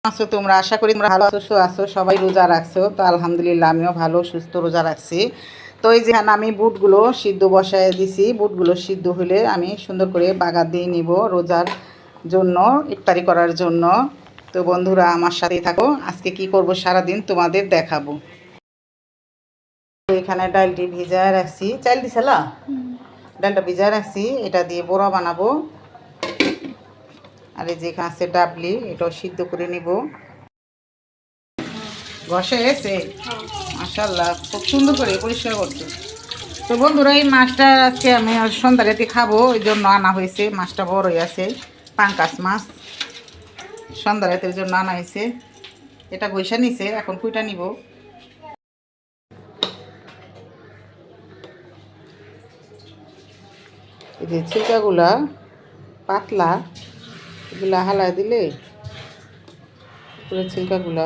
আছো তোমরা? আশা করি তোমরা ভালো সুস্থ আছো, সবাই রোজা রাখছো। তো আলহামদুলিল্লাহ আমিও ভালো সুস্থ রোজা রাখছি। তো এই যে আমি বুটগুলো সিদ্ধ বসায় দিছি। বুটগুলো সিদ্ধ হলে আমি সুন্দর করে বাগার দিয়ে নিব রোজার জন্য, ইফতারি করার জন্য। তো বন্ধুরা আমার সাথেই থাকো, আজকে কি করব সারাদিন তোমাদের দেখাবো। এখানে ডালটি ভিজায় রাখছি, চাল দিছিলা, ডালটা ভিজায় রাখছি, এটা দিয়ে বড়া বানাবো। আর এই যে এখানে আছে ডাবলি, এটাও সিদ্ধ করে নিব। ঘষে এসে মাশাআল্লাহ খুব সুন্দর করে পরিষ্কার করছো। তো বন্ধুরা এই মাছটা আজকে আমি সন্ধ্যা রাতে খাবো, ওই জন্য আনা হয়েছে। মাছটা বড়ই আছে, পাঙ্কাস মাছ, সন্ধ্যা রাতের জন্য আনা হয়েছে। এটা ঘষা নিছে, এখন কুইটা নিব। এই যে ছিলকাগুলা পাতলা, এগুলা হালাই দিলে পুরো ছিলকাগুলা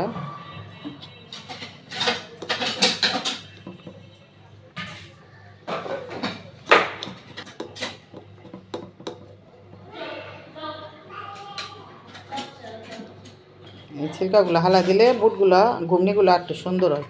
এই ছিলকাগুলো হালা দিলে বুটগুলা ঘুমনিগুলো একটু সুন্দর হয়।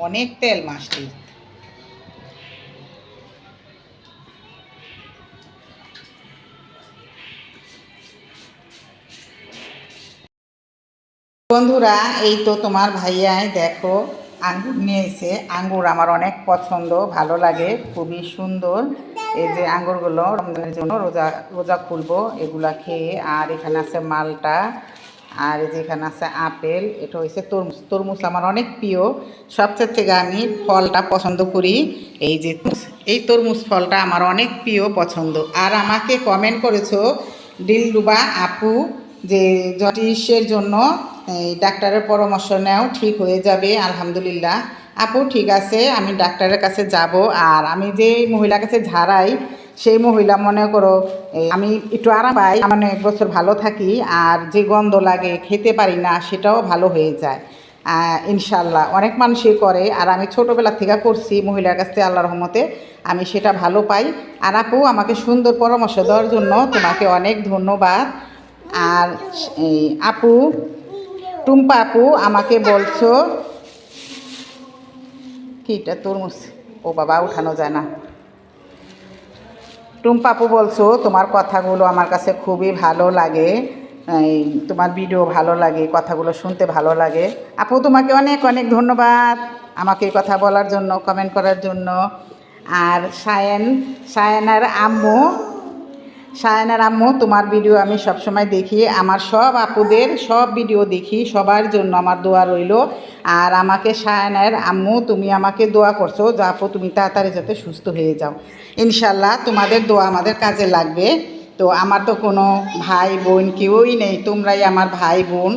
অনেক তেল মাছটি। বন্ধুরা এই তো তোমার ভাইয়াই দেখো আঙ্গুর নিয়ে এসে। আঙ্গুর আমার অনেক পছন্দ, ভালো লাগে, খুবই সুন্দর। এই যে আঙ্গুরগুলো রমজানের জন্য রোজা রোজা খুলবো এগুলা খেয়ে। আর এখানে আছে মালটা, আর এই যে এখানে আছে আপেল, এটা হচ্ছে তরমুজ। তরমুজ আমার অনেক প্রিয়, সবচেয়ে থেকে আমি ফলটা পছন্দ করি। এই যে এই তরমুজ ফলটা আমার অনেক প্রিয় পছন্দ। আর আমাকে কমেন্ট করেছো দিলরুবা আপু যে জন্ডিসের জন্য এই ডাক্তারের পরামর্শ নাও, ঠিক হয়ে যাবে। আলহামদুলিল্লাহ আপু ঠিক আছে, আমি ডাক্তারের কাছে যাব। আর আমি যে মহিলার কাছে ঝাড়াই সেই মহিলা মনে করো আমি একটু আরাম পাই, মানে এক বছর ভালো থাকি। আর যে গন্ধ লাগে খেতে পারি না সেটাও ভালো হয়ে যায় ইনশাল্লাহ। অনেক মানুষই করে, আর আমি ছোটোবেলা থেকে করছি মহিলার কাছ থেকে, আল্লাহর রহমতে আমি সেটা ভালো পাই। আর আপু আমাকে সুন্দর পরামর্শ দেওয়ার জন্য তোমাকে অনেক ধন্যবাদ। আর এই আপু টুম্পা আপু আমাকে বলছো কিটা তরমুজ, ও বাবা উঠানো যায় না। টুম্পা আপু বলছো তোমার কথাগুলো আমার কাছে খুবই ভালো লাগে, তোমার ভিডিও ভালো লাগে, কথাগুলো শুনতে ভালো লাগে। আপু তোমাকে অনেক অনেক ধন্যবাদ আমাকে এই কথা বলার জন্য, কমেন্ট করার জন্য। আর সায়নার আম্মু তোমার ভিডিও আমি সবসময় দেখি, আমার সব আপুদের সব ভিডিও দেখি, সবার জন্য আমার দোয়া রইল। আর আমাকে সায়নার আম্মু তুমি আমাকে দোয়া করছো যে আপু তুমি তাড়াতাড়ি যাতে সুস্থ হয়ে যাও। ইনশাল্লাহ তোমাদের দোয়া আমাদের কাজে লাগবে। তো আমার তো কোনো ভাই বোন কেউই নেই, তোমরাই আমার ভাই বোন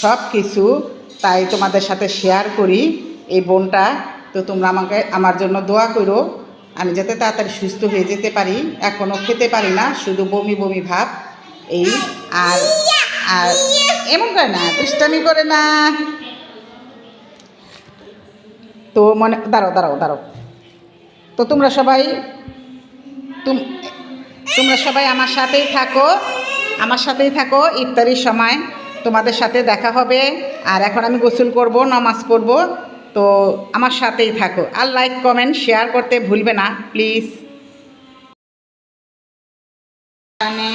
সব কিছু, তাই তোমাদের সাথে শেয়ার করি এই বোনটা। তো তোমরা আমাকে আমার জন্য দোয়া করো, আমি যাতে তাড়াতাড়ি সুস্থ হয়ে যেতে পারি। এখনও খেতে পারি না, শুধু বমি বমি ভাব এই। আর আর এমন করে না, দুষ্টামি করে না। তো মনে দাঁড়াও দাঁড়াও দাঁড়াও। তো তোমরা সবাই তোমরা সবাই আমার সাথেই থাকো, আমার সাথেই থাকো। ইফতারির সময় তোমাদের সাথে দেখা হবে। আর এখন আমি গোসল করব, নামাজ পড়ব। তো আমার সাথেই থাকো। আর লাইক কমেন্ট শেয়ার করতে ভুলবে না প্লিজ। এখানে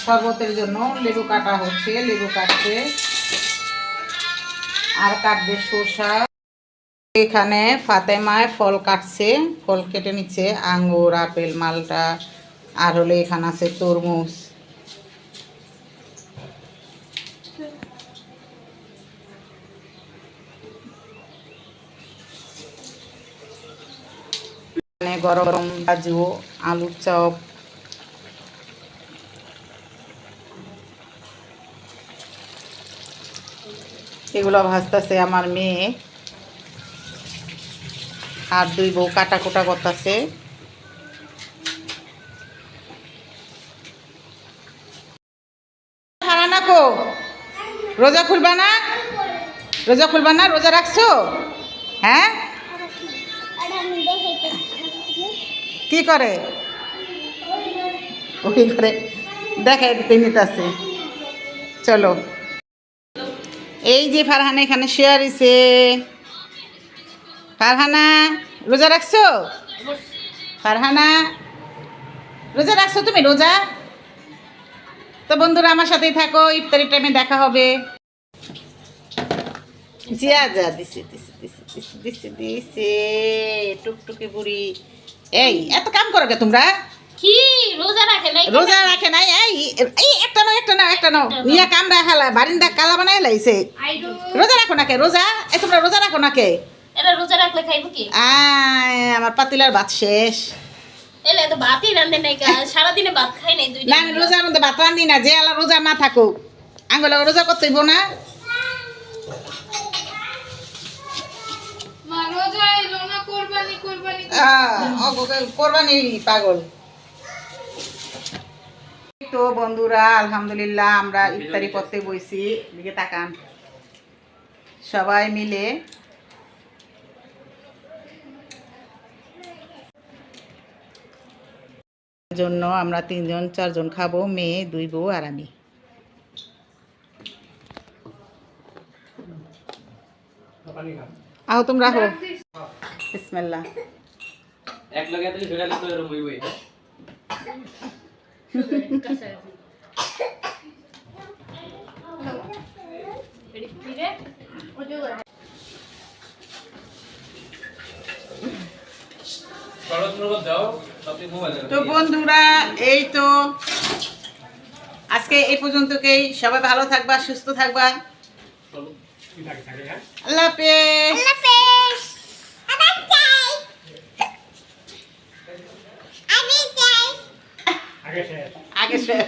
শরবতের জন্য লেবু কাটা হচ্ছে, লেবু কাটছে আর কাটবে শসা। এখানে ফাতেমায় ফল কাটছে, ফল কেটে নিচ্ছে, আঙ্গুর, আপেল, মালটা। আর হলে এখানে আছে তরমুজ। এখানে গরম গরম কাজু, আলুর চপ, এগুলো ভাজতেছে আমার মেয়ে। আর দুই বউ কাটা কোটা করতেছে। ফারহানা কো? রোজা খুলবা না? রোজা খুলবা না? রোজা রাখছো? হ্যাঁ, কি করে? ওই করে দেখাই দিতে নিতেছে। চলো, এই যে ফারহানা এখানে শেয়ার হইছে। ফারহানা রোজা রাখছো? ফারহানা রোজা রাখছো তুমি? রোজা? তো বন্ধুরা আমার সাথেই থাকো, ইফতারি টাইমে দেখা হবে। জিয়া যা দিছে দিছে দিছে দিছে দিছে দিছে টুকটুকি বুড়ি। এই এত কাম করো কে তোমরা? কি রোজা রাখে নাই? রোজা রাখে নাই? এই এই একটা নাও একটা নাও একটা নাও নিয়া কামরা হালা বারিন্দা কালা বানাই লাইছে। রোজা রাখো না কে? রোজা এই তোমরা রোজা রাখো না কে? এরা রোজা রাখলে খাইবো কি? আমার পাতিলার ভাত শেষ। এলে তো ভাতই রান্ধে নাই, সারা দিনে ভাত খাই নাই দুই না আমি রোজার মধ্যে ভাত রান্ধি না, যে আলা রোজা না থাকুক আঙ্গুলা রোজা করতে হইব না। মা রোজা এলো না, কোরবানি কোরবানি কোরবানি পাগল। তো বন্ধুরা আলহামদুলিল্লাহ আমরা ইফতারি করতে বইছি। দিকে তাকান সবাই মিলে। জন্য আমরা 3 জন 4 জন খাবো, মেয়ে 2 বউ আর আমি। আও তোমরা হো বিসমিল্লাহ। এক লগে তুই ঝড়ালে তো এরকম হইবই। তো বন্ধুরা এই তো আজকে এই পর্যন্তকেই। সবাই ভালো থাকবা, সুস্থ থাকবা। আল্লাহ হাফেজ। আগে শেষ।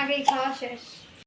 আগেই খাওয়া শেষ।